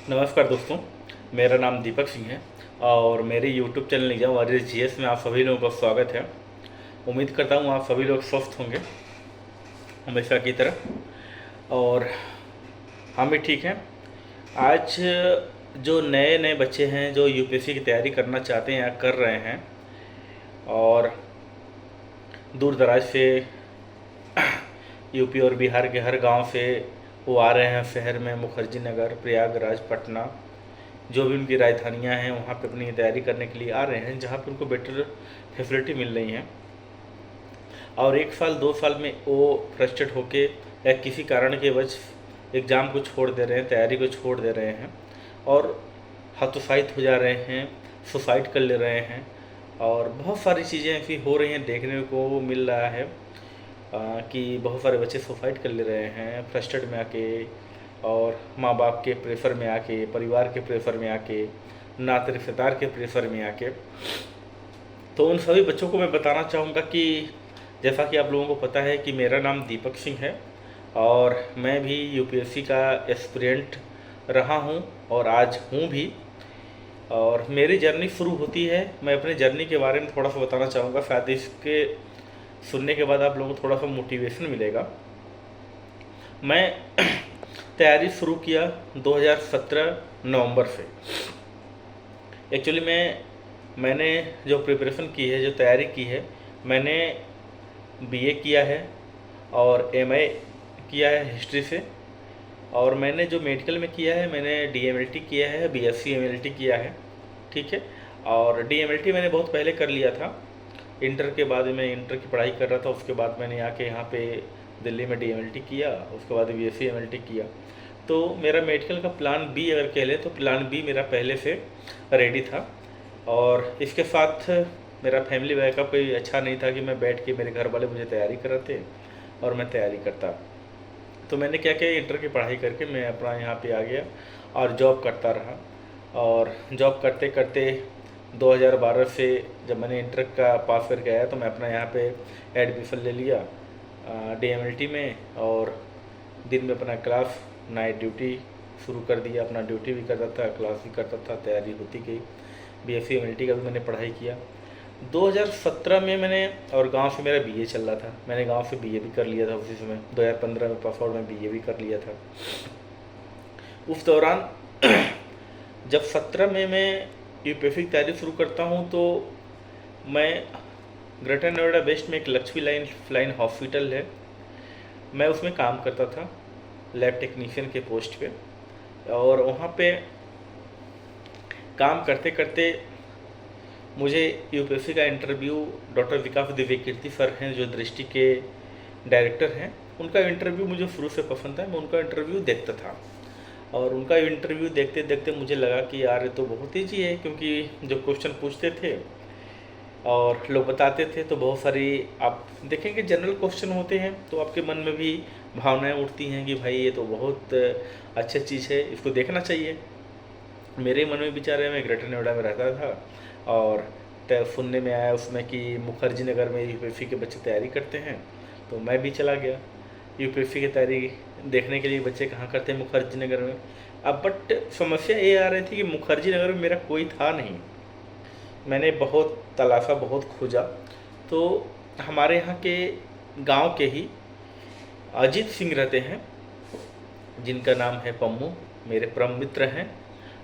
नमस्कार दोस्तों, मेरा नाम दीपक सिंह है और मेरे YouTube channel exam warrior GS में आप सभी लोगों का स्वागत है। उम्मीद करता हूँ आप सभी लोग स्वस्थ होंगे हमेशा की तरह और हम भी ठीक हैं। आज जो नए नए बच्चे हैं जो यूपीएससी की तैयारी करना चाहते हैं या कर रहे हैं और दूर दराज से यूपी और बिहार के हर गांव से वो आ रहे हैं शहर में, मुखर्जी नगर, प्रयागराज, पटना, जो भी उनकी राजधानियाँ हैं वहाँ पे अपनी तैयारी करने के लिए आ रहे हैं जहाँ पे उनको बेटर फैसिलिटी मिल रही हैं। और 1 साल 2 साल में वो फ्रस्ट्रेट होके या किसी कारण के वजह एग्ज़ाम को छोड़ दे रहे हैं, तैयारी को छोड़ दे रहे हैं और हतोत्साहित हो जा रहे हैं, सुसाइड कर ले रहे हैं और बहुत सारी चीज़ें ऐसी हो रही हैं, देखने को मिल रहा है कि बहुत सारे बच्चे सुसाइड कर ले रहे हैं फ्रस्ट्रेट में आके और माँ बाप के प्रेशर में आके, परिवार के प्रेशर में आके, नाते रिश्तेदार के प्रेशर में आके। तो उन सभी बच्चों को मैं बताना चाहूँगा कि जैसा कि आप लोगों को पता है कि मेरा नाम दीपक सिंह है और मैं भी यूपीएससी का एस्पिरेंट रहा हूँ और आज हूँ भी। और मेरी जर्नी शुरू होती है, मैं अपनी जर्नी के बारे में थोड़ा सा बताना चाहूँगा, शायद इसके सुनने के बाद आप लोगों को थोड़ा सा मोटिवेशन मिलेगा। मैं तैयारी शुरू किया 2017 नवंबर से। एक्चुअली मैंने जो प्रिपरेशन की है, जो तैयारी की है, मैंने बीए किया है और एमए किया है हिस्ट्री से और मैंने जो मेडिकल में किया है मैंने डीएमएलटी किया है, बीएससी एमएलटी किया है, ठीक है। और डीएमएलटी मैंने बहुत पहले कर लिया था, इंटर के बाद मैं इंटर की पढ़ाई कर रहा था, उसके बाद मैंने आके यहाँ पे दिल्ली में डीएमएलटी किया, उसके बाद बीएससी एमएलटी किया। तो मेरा मेडिकल का प्लान बी अगर कह ले तो प्लान बी मेरा पहले से रेडी था और इसके साथ मेरा फैमिली बैकअप कोई अच्छा नहीं था कि मैं बैठ के मेरे घर वाले मुझे तैयारी कराते और मैं तैयारी करता। तो मैंने क्या किया, इंटर की पढ़ाई करके मैं अपना यहाँ पे आ गया और जॉब करता रहा और जॉब करते करते 2012 से जब मैंने इंटर का पास करके आया तो मैं अपना यहाँ पे एडमिशन ले लिया डीएमएलटी में और दिन में अपना क्लास, नाइट ड्यूटी शुरू कर दिया। अपना ड्यूटी भी करता था, क्लास भी करता था, तैयारी होती गई। बीएससी एमएलटी का भी मैंने पढ़ाई किया 2017 में मैंने। और गांव से मेरा बीए चल रहा था, मैंने गांव से बीए भी कर लिया था उसी समय। 2015 में पास आउट में बीए भी कर लिया था। उस दौरान जब 17 में मैं यूपीएससी की तैयारी शुरू करता हूँ तो मैं ग्रेटर नोएडा वेस्ट में एक लक्ष्मी लाइन फ्लाइन हॉस्पिटल है, मैं उसमें काम करता था लैब टेक्नीशियन के पोस्ट पे। और वहाँ पे काम करते करते मुझे यूपीएससी का इंटरव्यू डॉक्टर विकास दिव्य कीर्ति सर हैं जो दृष्टि के डायरेक्टर हैं, उनका इंटरव्यू मुझे शुरू से पसंद था। मैं उनका इंटरव्यू देखता था और उनका इंटरव्यू देखते देखते मुझे लगा कि यार ये तो बहुत ईजी है, क्योंकि जो क्वेश्चन पूछते थे और लोग बताते थे तो बहुत सारी आप देखेंगे जनरल क्वेश्चन होते हैं तो आपके मन में भी भावनाएं उठती हैं कि भाई ये तो बहुत अच्छा चीज़ है, इसको देखना चाहिए। मेरे मन में विचार है, मैं ग्रेटर नोएडा में रहता था और सुनने में आया उसमें कि मुखर्जी नगर में यूपीएससी के बच्चे तैयारी करते हैं, तो मैं भी चला गया यूपीएससी की तैयारी देखने के लिए। बच्चे कहाँ करते हैं? मुखर्जी नगर में। अब बट समस्या ये आ रही थी कि मुखर्जी नगर में मेरा कोई था नहीं। मैंने बहुत तलाशा, बहुत खोजा, तो हमारे यहाँ के गांव के ही अजीत सिंह रहते हैं जिनका नाम है पम्मू, मेरे परम मित्र हैं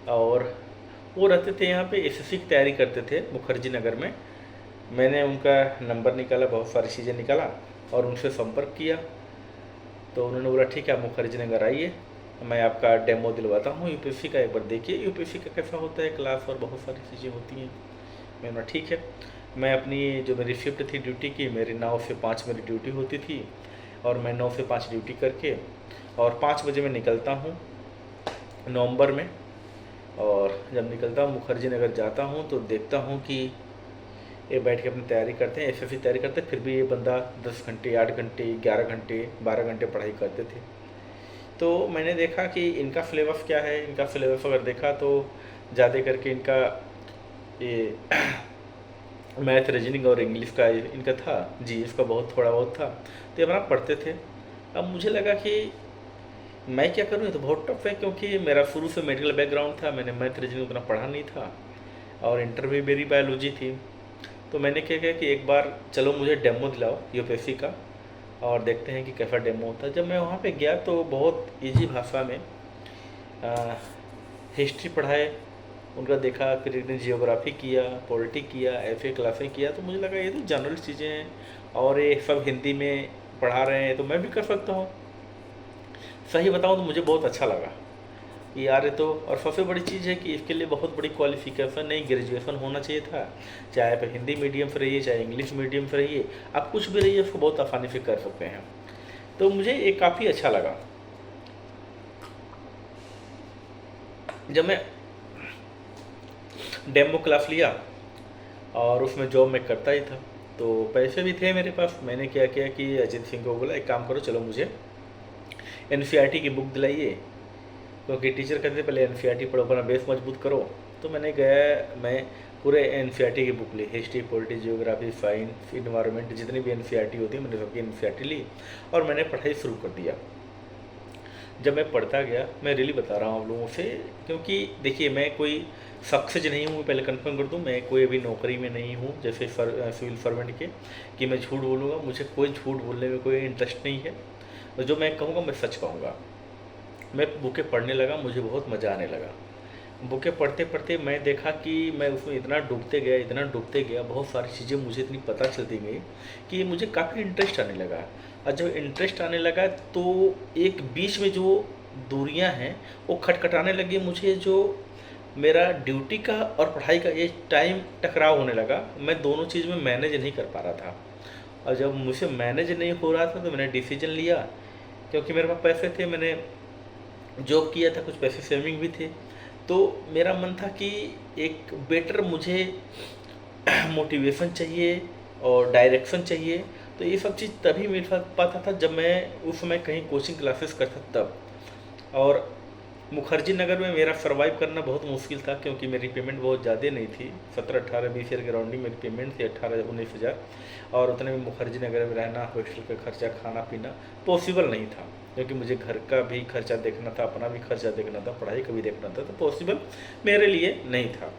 और वो रहते थे यहाँ पे, एसएससी की तैयारी करते थे मुखर्जी नगर में। मैंने उनका नंबर निकाला, बहुत सारी चीज़ें निकाला और उनसे संपर्क किया तो उन्होंने बोला ठीक है आप मुखर्जी नगर आइए, मैं आपका डेमो दिलवाता हूँ यूपीएससी का, एक बार देखिए यूपीएससी का कैसा होता है क्लास और बहुत सारी चीज़ें होती हैं। मैंने बोला ठीक है। मैं अपनी जो मेरी शिफ्ट थी ड्यूटी की, मेरी 9 से 5 मेरी ड्यूटी होती थी और मैं 9 से 5 ड्यूटी करके और 5 बजे मैं निकलता हूँ नवंबर में। और जब निकलता हूँ मुखर्जी नगर जाता हूँ तो देखता हूँ कि ये बैठ के अपनी तैयारी करते हैं, एसएससी तैयारी करते हैं, फिर भी ये बंदा 10 घंटे, 8 घंटे, 11 घंटे, 12 घंटे पढ़ाई करते थे। तो मैंने देखा कि इनका सिलेबस क्या है। इनका सिलेबस अगर देखा तो ज़्यादा करके इनका ये मैथ, रीजनिंग और इंग्लिश का इनका था, जीएस का बहुत थोड़ा बहुत था, तो ये अपना पढ़ते थे। अब मुझे लगा कि मैं क्या करूँ, ये तो बहुत टफ है, क्योंकि मेरा शुरू से मेडिकल बैकग्राउंड था, मैंने मैथ रीजनिंग उतना पढ़ा नहीं था और इंटर में मेरी बायोलॉजी थी। तो मैंने क्या किया कि एक बार चलो मुझे डेमो दिलाओ यूपीएससी का और देखते हैं कि कैसा डेमो होता है। जब मैं वहाँ पे गया तो बहुत इजी भाषा में हिस्ट्री पढ़ाए, उनका देखा, फिर एक दिन जियोग्राफी किया, पॉलिटी किया, ऐसे क्लासें किया। तो मुझे लगा ये तो जनरल चीज़ें हैं और ये सब हिंदी में पढ़ा रहे हैं तो मैं भी कर सकता हूँ। सही बताऊँ तो मुझे बहुत अच्छा लगा कि यार ये तो, और सबसे बड़ी चीज़ है कि इसके लिए बहुत बड़ी क्वालिफिकेशन नहीं, ग्रेजुएशन होना चाहिए था। चाहे आप हिंदी मीडियम से रहिए, चाहे इंग्लिश मीडियम से रहिए, आप कुछ भी रहिए उसको बहुत आसानी से कर सकते हैं। तो मुझे ये काफ़ी अच्छा लगा। जब मैं डेमो क्लास लिया और उसमें जॉब मैं करता ही था, तो पैसे भी थे मेरे पास। मैंने क्या किया कि अजीत सिंह को बोला एक काम करो, चलो मुझे एनसीईआरटी की बुक दिलाइए, क्योंकि टीचर कहते थे पहले एनसीईआरटी पढ़ो, अपना बेस मजबूत करो। तो मैंने गया, मैं पूरे एनसीईआरटी की बुक ली, history, polity, geography, science, environment, जितनी भी एनसीईआरटी होती है मैंने सबकी एनसीईआरटी ली और मैंने पढ़ाई शुरू कर दिया। जब मैं पढ़ता गया, मैं रियली बता रहा हूँ आप लोगों से, क्योंकि देखिए मैं कोई सक्सेस नहीं हूँ, पहले कंफर्म कर दूँ, मैं कोई अभी नौकरी में नहीं हूँ जैसे सिविल सर्वेंट के कि मैं झूठ बोलूँगा। मुझे कोई झूठ बोलने में कोई इंटरेस्ट नहीं है, तो जो मैं कहूँगा मैं सच कहूँगा। मैं बुकें पढ़ने लगा, मुझे बहुत मज़ा आने लगा। बुकें पढ़ते पढ़ते मैं देखा कि मैं उसमें इतना डूबते गया, इतना डूबते गया, बहुत सारी चीज़ें मुझे इतनी पता चलती गई कि मुझे काफ़ी इंटरेस्ट आने लगा। और जब इंटरेस्ट आने लगा तो एक बीच में जो दूरियां हैं वो खटखटाने लगी मुझे, जो मेरा ड्यूटी का और पढ़ाई का ये टाइम टकराव होने लगा। मैं दोनों चीज़ में मैनेज नहीं कर पा रहा था, और जब मुझसे मैनेज नहीं हो रहा था तो मैंने डिसीजन लिया, क्योंकि मेरे पास पैसे थे, मैंने जॉब किया था, कुछ पैसे सेविंग भी थे। तो मेरा मन था कि एक बेटर मुझे मोटिवेशन चाहिए और डायरेक्शन चाहिए। तो ये सब चीज़ तभी मिल पाता था जब मैं उस समय कहीं कोचिंग क्लासेस करता तब। और मुखर्जी नगर में मेरा सर्वाइव करना बहुत मुश्किल था, क्योंकि मेरी पेमेंट बहुत ज़्यादा नहीं थी, 17-18-20 हज़ार के राउंडिंग मेरी पेमेंट थी, 18-19 हज़ार। और उतने में मुखर्जी नगर में रहना, हॉस्टल का खर्चा, खाना पीना पॉसिबल नहीं था, क्योंकि मुझे घर का भी खर्चा देखना था, अपना भी खर्चा देखना था, पढ़ाई का भी देखना था, तो पॉसिबल मेरे लिए नहीं था।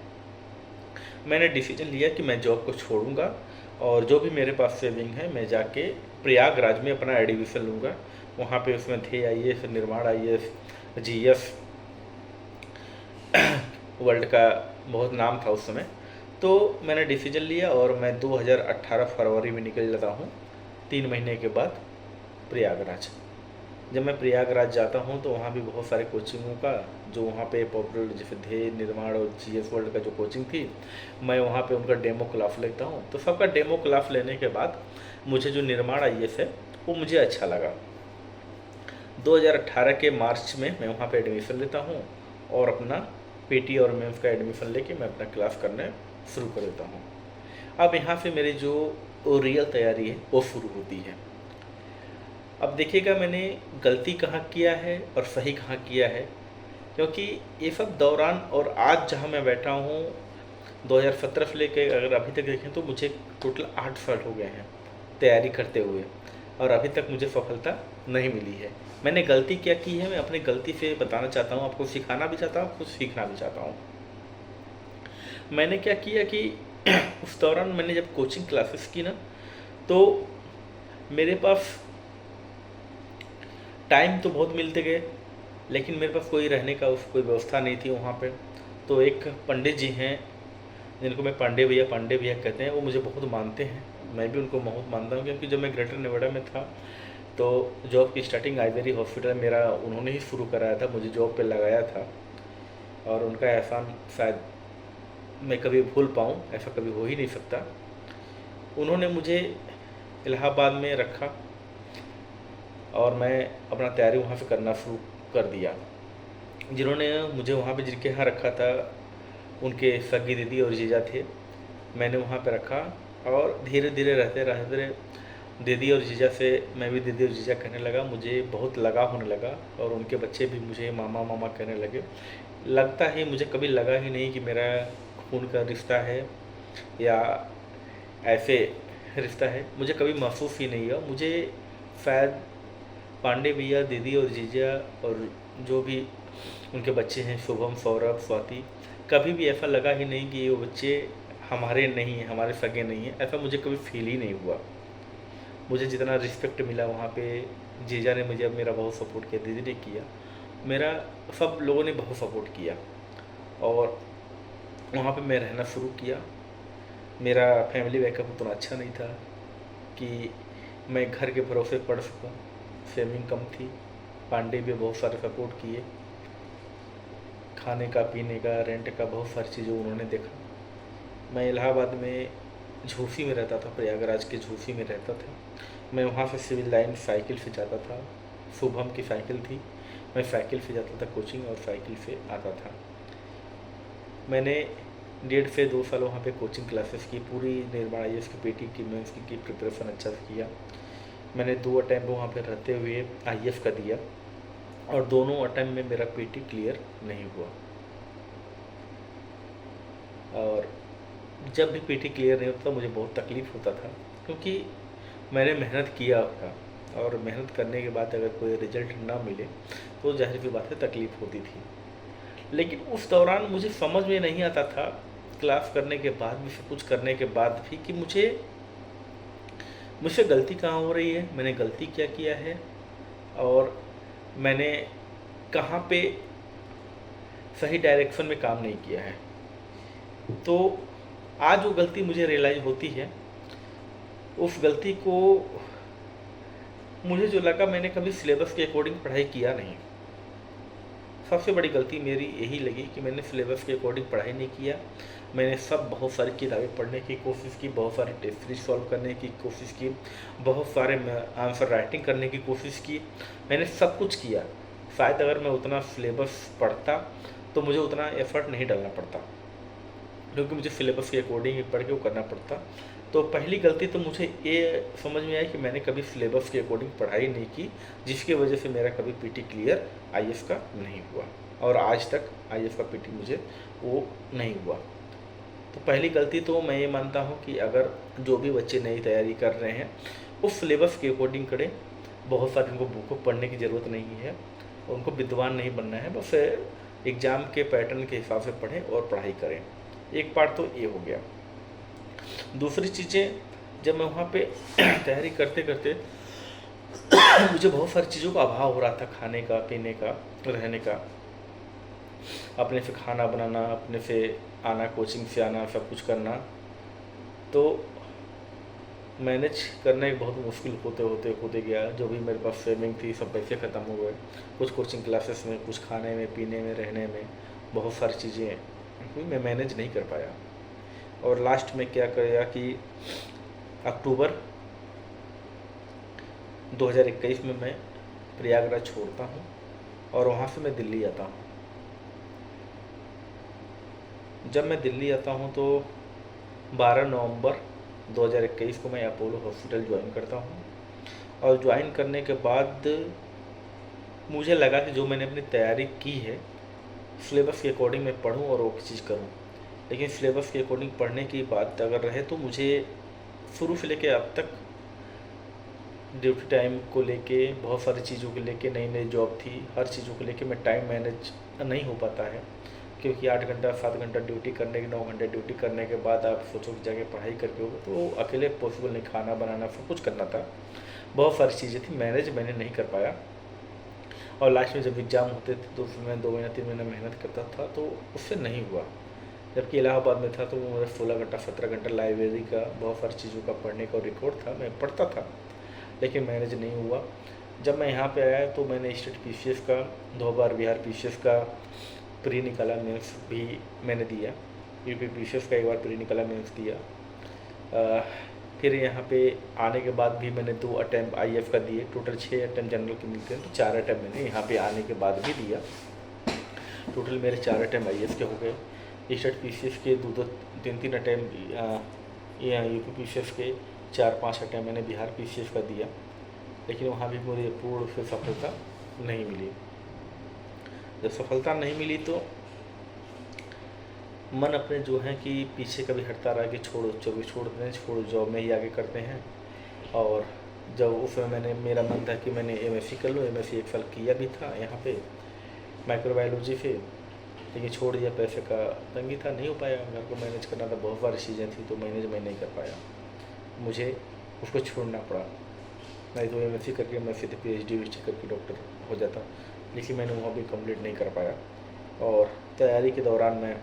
मैंने डिसीजन लिया कि मैं जॉब को छोड़ूंगा और जो भी मेरे पास सेविंग है मैं जाके प्रयागराज में अपना एडमिशन लूँगा। वहाँ पे उसमें थे IAS, निर्माण IAS, GS वर्ल्ड का बहुत नाम था उस समय। तो मैंने डिसीजन लिया और मैं 2018 फरवरी में निकल जाता हूँ, 3 महीने के बाद प्रयागराज। जब मैं प्रयागराज जाता हूँ तो वहाँ भी बहुत सारे कोचिंगों का, जो वहाँ पे पॉपुलर जैसे ध्येय, निर्माण और GS वर्ल्ड का जो कोचिंग थी, मैं वहाँ पे उनका डेमो क्लास लेता हूँ। तो सबका डेमो क्लास लेने के बाद मुझे जो निर्माण IAS है वो मुझे अच्छा लगा। 2018 के मार्च में मैं वहाँ पे एडमिशन लेता हूँ और अपना PT और मेंस का एडमिशन लेके मैं अपना क्लास करने शुरू कर देता हूँ। अब यहाँ से मेरी जो रियल तैयारी है वो शुरू होती है। अब देखिएगा मैंने गलती कहाँ किया है और सही कहाँ किया है, क्योंकि ये सब दौरान और आज जहाँ मैं बैठा हूँ 2017 से लेकर अगर अभी तक देखें तो मुझे टोटल 8 साल हो गए हैं तैयारी करते हुए, और अभी तक मुझे सफलता नहीं मिली है। मैंने गलती क्या की है, मैं अपनी गलती से बताना चाहता हूँ, आपको सिखाना भी चाहता हूँ, खुद सीखना भी चाहता हूँ। मैंने क्या किया कि उस दौरान मैंने जब कोचिंग क्लासेस की ना, तो मेरे पास टाइम तो बहुत मिलते गए, लेकिन मेरे पास कोई रहने का कोई व्यवस्था नहीं थी वहाँ पे। तो एक पंडित जी हैं जिनको मैं पांडे भैया कहते हैं, वो मुझे बहुत मानते हैं, मैं भी उनको बहुत मानता हूँ, क्योंकि जब मैं ग्रेटर नोएडा में था तो जॉब की स्टार्टिंग आइवरी हॉस्पिटल मेरा उन्होंने ही शुरू कराया था, मुझे जॉब पे लगाया था। और उनका एहसान शायद मैं कभी भूल पाऊँ, ऐसा कभी हो ही नहीं सकता। उन्होंने मुझे इलाहाबाद में रखा और मैं अपना तैयारी वहाँ से करना शुरू कर दिया। जिन्होंने मुझे वहाँ पे जिनके यहाँ रखा था उनके सगी दीदी और जीजा थे, मैंने वहाँ पे रखा और धीरे धीरे रहते रहते दीदी और जीजा से मैं भी दीदी और जीजा कहने लगा, मुझे बहुत लगाव होने लगा और उनके बच्चे भी मुझे मामा मामा कहने लगे। लगता ही मुझे कभी लगा ही नहीं कि मेरा खून का रिश्ता है या ऐसे रिश्ता है, मुझे कभी महसूस ही नहीं हुआ। मुझे शायद पांडे भैया, दीदी और जीजा और जो भी उनके बच्चे हैं, शुभम, सौरभ, स्वाति, कभी भी ऐसा लगा ही नहीं कि ये बच्चे हमारे नहीं हैं, हमारे सगे नहीं हैं। ऐसा मुझे कभी फील ही नहीं हुआ। मुझे जितना रिस्पेक्ट मिला वहाँ पे, जीजा ने मुझे मेरा बहुत सपोर्ट किया, दीदी ने किया, मेरा सब लोगों ने बहुत सपोर्ट किया। और वहाँ पे मैं रहना शुरू किया। मेरा फैमिली बैकअप उतना अच्छा नहीं था कि मैं घर के भरोसे पढ़ सकूँ। सेविंग कम थी। पांडे भी बहुत सारे सपोर्ट किए, खाने का, पीने का, रेंट का, बहुत सारी चीज़ें उन्होंने देखा। मैं इलाहाबाद में झूसी में रहता था, प्रयागराज के झूसी में रहता था। मैं वहाँ से सिविल लाइन साइकिल से जाता था। शुभम की साइकिल थी, मैं साइकिल से जाता था कोचिंग और साइकिल से आता था। मैंने 1.5 से 2 साल वहाँ पे कोचिंग क्लासेस की, पूरी निर्माण IAS की, PT की, मेंस की प्रिपरेशन अच्छा से किया। मैंने 2 अटैम्प्ट वहाँ पे रहते हुए IAS का दिया और दोनों अटैम्प्ट में मेरा PT क्लियर नहीं हुआ। और जब भी PT क्लियर नहीं होता मुझे बहुत तकलीफ़ होता था, क्योंकि मैंने मेहनत किया था और मेहनत करने के बाद अगर कोई रिजल्ट ना मिले तो ज़ाहिर सी बात है तकलीफ़ होती थी। लेकिन उस दौरान मुझे समझ में नहीं आता था, क्लास करने के बाद भी, सब कुछ करने के बाद भी, कि मुझसे गलती कहाँ हो रही है, मैंने गलती क्या किया है और मैंने कहाँ पे सही डायरेक्शन में काम नहीं किया है। तो आज वो गलती मुझे रियलाइज़ होती है। उस गलती को मुझे जो लगा, मैंने कभी सिलेबस के अकॉर्डिंग पढ़ाई किया नहीं। सबसे बड़ी गलती मेरी यही लगी कि मैंने सिलेबस के अकॉर्डिंग पढ़ाई नहीं किया। मैंने बहुत सारी किताबें पढ़ने की कोशिश की, बहुत सारे टेस्ट सीरीज सॉल्व करने की कोशिश की, बहुत सारे आंसर राइटिंग करने की कोशिश की। मैंने सब कुछ किया। शायद अगर मैं उतना सिलेबस पढ़ता तो मुझे उतना एफर्ट नहीं डालना पड़ता, क्योंकि मुझे सिलेबस के अकॉर्डिंग ही पढ़ के वो करना पड़ता। तो पहली गलती तो मुझे ये समझ में आई कि मैंने कभी सिलेबस के अकॉर्डिंग पढ़ाई नहीं की, जिसकी वजह से मेरा कभी PT क्लियर IAS का नहीं हुआ और आज तक IAS का PT मुझे वो नहीं हुआ। तो पहली गलती तो मैं ये मानता हूँ कि अगर जो भी बच्चे नई तैयारी कर रहे हैं उस सिलेबस के अकॉर्डिंग करें। बहुत सारी उनको बुक पढ़ने की ज़रूरत नहीं है, उनको विद्वान नहीं बनना है, बस एग्ज़ाम के पैटर्न के हिसाब से पढ़ें और पढ़ाई करें। एक पार्ट तो ये हो गया। दूसरी चीज़ें, जब मैं वहाँ पे तैयारी करते करते मुझे बहुत सारी चीज़ों का अभाव हो रहा था, खाने का, पीने का, रहने का, अपने से खाना बनाना, अपने से आना, कोचिंग से आना, सब कुछ करना। तो मैनेज करने बहुत मुश्किल होते गया। जो भी मेरे पास सेविंग थी सब पैसे ख़त्म हो गए, कुछ कोचिंग क्लासेस में, कुछ खाने में, पीने में, रहने में, बहुत सारी चीज़ें हुई, मैं मैनेज नहीं कर पाया। और लास्ट में क्या किया कि अक्टूबर 2021 में मैं प्रयागराज छोड़ता हूँ और वहाँ से मैं दिल्ली आता हूँ। जब मैं दिल्ली आता हूँ तो 12 नवंबर 2021 को मैं अपोलो हॉस्पिटल ज्वाइन करता हूँ। और ज्वाइन करने के बाद मुझे लगा कि जो मैंने अपनी तैयारी की है सिलेबस के अकॉर्डिंग मैं पढूँ और वो चीज़ करूँ। लेकिन सिलेबस के अकॉर्डिंग पढ़ने की बात अगर रहे तो मुझे शुरू से लेके अब तक ड्यूटी टाइम को लेके, बहुत सारी चीज़ों को लेके, नई नई जॉब थी, हर चीज़ों को लेके मैं टाइम मैनेज नहीं हो पाता है। क्योंकि 8 घंटा 7 घंटा ड्यूटी करने के, 9 घंटे ड्यूटी करने के बाद आप सोचो कि जाके पढ़ाई करके होगा तो अकेले पॉसिबल नहीं। खाना बनाना, सब कुछ करना था, बहुत सारी चीज़ें थी, मैनेज मैंने नहीं कर पाया। और लास्ट में जब एग्ज़ाम होते थे तो उसमें मैं 2 महीना 3 महीना मेहनत करता था तो उससे नहीं हुआ। जबकि इलाहाबाद में था तो मेरा 16 घंटा 17 घंटा लाइब्रेरी का, बहुत सारी चीज़ों का पढ़ने का रिकॉर्ड था, मैं पढ़ता था, लेकिन मैनेज नहीं हुआ। जब मैं यहाँ पे आया तो मैंने स्टेट PCS का 2 बार, बिहार PCS का प्री निकाला, मेंस भी मैंने दिया, UP PCS का 1 बार प्री निकाला, मेंस दिया। फिर यहाँ पे आने के बाद भी मैंने 2 अटैम्प्ट IF का दिए, टोटल 6 अटैम्प्ट जनरल के मिलते हैं तो 4 अटैम्प्ट मैंने यहाँ पे आने के बाद भी दिया। टोटल मेरे 4 अटैम्प्ट IF के हो गए। स्टेट PCS के 2-2 3-3 अटैम्प्ट, UP PCS के 4-5 अटैम्प्ट मैंने बिहार PCS का दिया, लेकिन वहाँ भी मुझे पूर्ण से सफलता नहीं मिली। जब सफलता नहीं मिली तो मन अपने जो है कि पीछे कभी हटता रहा कि छोड़ो, जॉब छोड़ दें, छोड़ो, जॉब में ही आगे करते हैं। और जब उस समय मेरा मन था कि मैंने एमएससी कर लूँ, एमएससी 1 साल किया भी था यहाँ पे माइक्रोबायोलॉजी से, लेकिन छोड़ दिया, पैसे का तंगी था, नहीं हो पाया, घर को मैनेज करना था, बहुत सारी चीज़ें थी तो मैनेज मैं नहीं कर पाया, मुझे उसको छोड़ना पड़ा। नहीं तो एमएससी करके मैं सीधे पीएचडी करके डॉक्टर हो जाता, लेकिन मैंने वहाँ भी कंप्लीट नहीं कर पाया। और तैयारी के दौरान मैं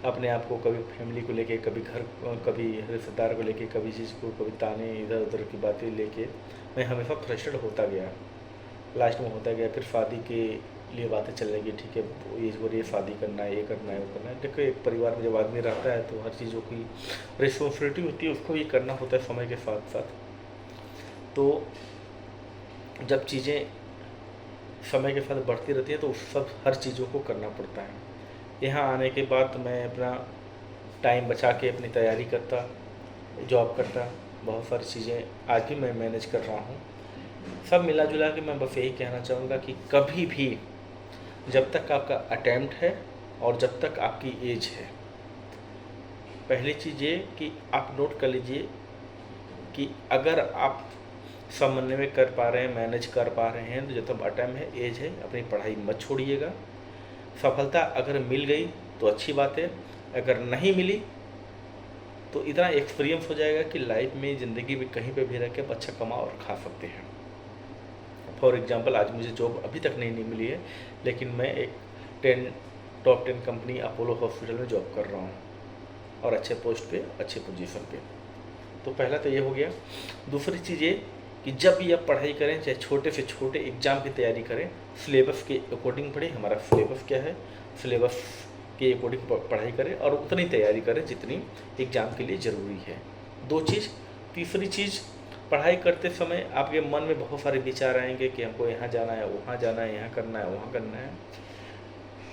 अपने आप को कभी फैमिली को लेके, कभी घर, कभी रिश्तेदार को लेके, कभी चीज़ को, कभी ताने इधर उधर की बातें लेके मैं हमेशा फ्रस्ट्रेट होता गया। लास्ट में होता गया, फिर शादी के लिए बातें चलने लगी, ठीक है ये शादी करना है, ये करना है, वो करना है। देखो एक परिवार में जब आदमी रहता है तो हर चीज़ों की रिस्पॉन्सिबिलिटी होती है, उसको ये करना होता है समय के साथ साथ। तो जब चीज़ें समय के साथ बढ़ती रहती है तो उस सब हर चीज़ों को करना पड़ता है। यहाँ आने के बाद मैं अपना टाइम बचा के अपनी तैयारी करता, जॉब करता, बहुत सारी चीज़ें आज भी मैं मैनेज कर रहा हूँ। सब मिला जुला के मैं बस यही कहना चाहूँगा कि कभी भी जब तक आपका अटेम्प्ट है और जब तक आपकी एज है, पहली चीज़ ये कि आप नोट कर लीजिए कि अगर आप समन्वय कर पा रहे हैं, मैनेज कर पा रहे हैं, तो जब तक अटेम्प्ट है, एज है, अपनी पढ़ाई मत छोड़िएगा। सफलता अगर मिल गई तो अच्छी बात है, अगर नहीं मिली तो इतना एक्सपीरियंस हो जाएगा कि लाइफ में, ज़िंदगी में कहीं पे भी रह के आप अच्छा कमा और खा सकते हैं। फॉर एग्जांपल आज मुझे जॉब अभी तक नहीं मिली है, लेकिन मैं एक टॉप 10 कंपनी अपोलो हॉस्पिटल में जॉब कर रहा हूँ और अच्छे पोस्ट पे, अच्छे पोजीशन पे। तो पहला तो ये हो गया। दूसरी चीज़ ये कि जब भी आप पढ़ाई करें, चाहे छोटे से छोटे एग्ज़ाम की तैयारी करें, सिलेबस के अकॉर्डिंग पढ़ें। हमारा सिलेबस क्या है, सिलेबस के अकॉर्डिंग पढ़ाई करें और उतनी तैयारी करें जितनी एग्ज़ाम के लिए ज़रूरी है। 2 चीज़। तीसरी चीज़, पढ़ाई करते समय आपके मन में बहुत सारे विचार आएंगे कि हमको यहाँ जाना है, वहाँ जाना है, यहाँ करना है, वहाँ करना है।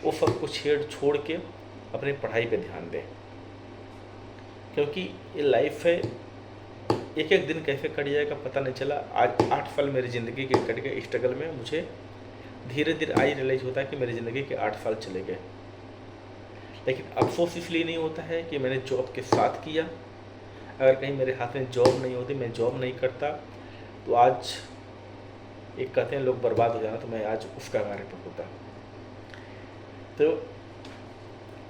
वो सब कुछ छोड़ के अपनी पढ़ाई पे ध्यान दें, क्योंकि ये लाइफ है, एक एक दिन कैसे कट जाएगा पता नहीं चला। आज 8 साल मेरी ज़िंदगी के कट गए स्ट्रगल में। मुझे धीरे धीरे आई रियलाइज़ होता है कि मेरी ज़िंदगी के 8 साल चले गए, लेकिन अफसोस इसलिए नहीं होता है कि मैंने जॉब के साथ किया। अगर कहीं मेरे हाथ में जॉब नहीं होती, मैं जॉब नहीं करता, तो आज एक कहते हैं लोग बर्बाद हो जाना, तो मैं आज उसका कार्य पर होता। तो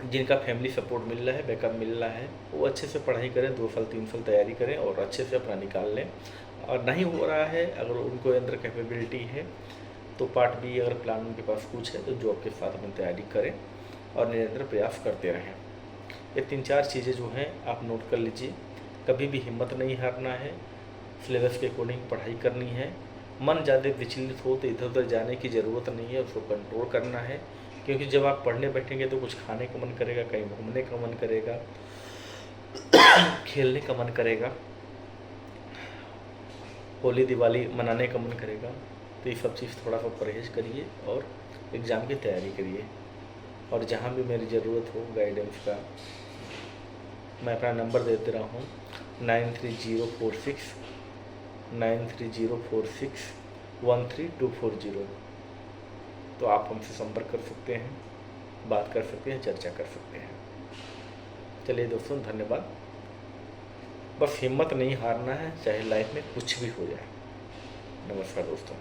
जिनका फैमिली सपोर्ट मिल रहा है, बैकअप मिल रहा है, वो अच्छे से पढ़ाई करें, 2 साल 3 साल तैयारी करें और अच्छे से अपना निकाल लें। और नहीं हो रहा है, अगर उनको अंदर कैपेबिलिटी है तो पार्ट बी, अगर प्लान उनके पास कुछ है तो जॉब के साथ अपनी तैयारी करें और निरंतर प्रयास करते रहें। ये 3-4 चीज़ें जो हैं आप नोट कर लीजिए। कभी भी हिम्मत नहीं हारना है, सिलेबस के अकॉर्डिंग पढ़ाई करनी है। मन ज़्यादा विचलित हो तो इधर उधर जाने की ज़रूरत नहीं है, उसको कंट्रोल करना है, क्योंकि जब आप पढ़ने बैठेंगे तो कुछ खाने का मन करेगा, कहीं घूमने का मन करेगा, खेलने का मन करेगा, होली दिवाली मनाने का मन करेगा। तो ये सब चीज़ थोड़ा सा परहेज करिए और एग्ज़ाम की तैयारी करिए। और जहाँ भी मेरी ज़रूरत हो गाइडेंस का, मैं अपना नंबर देते रहा हूँ 9304613240। तो आप हमसे संपर्क कर सकते हैं, बात कर सकते हैं, चर्चा कर सकते हैं। चलिए दोस्तों, धन्यवाद। बस हिम्मत नहीं हारना है, चाहे लाइफ में कुछ भी हो जाए। नमस्कार दोस्तों।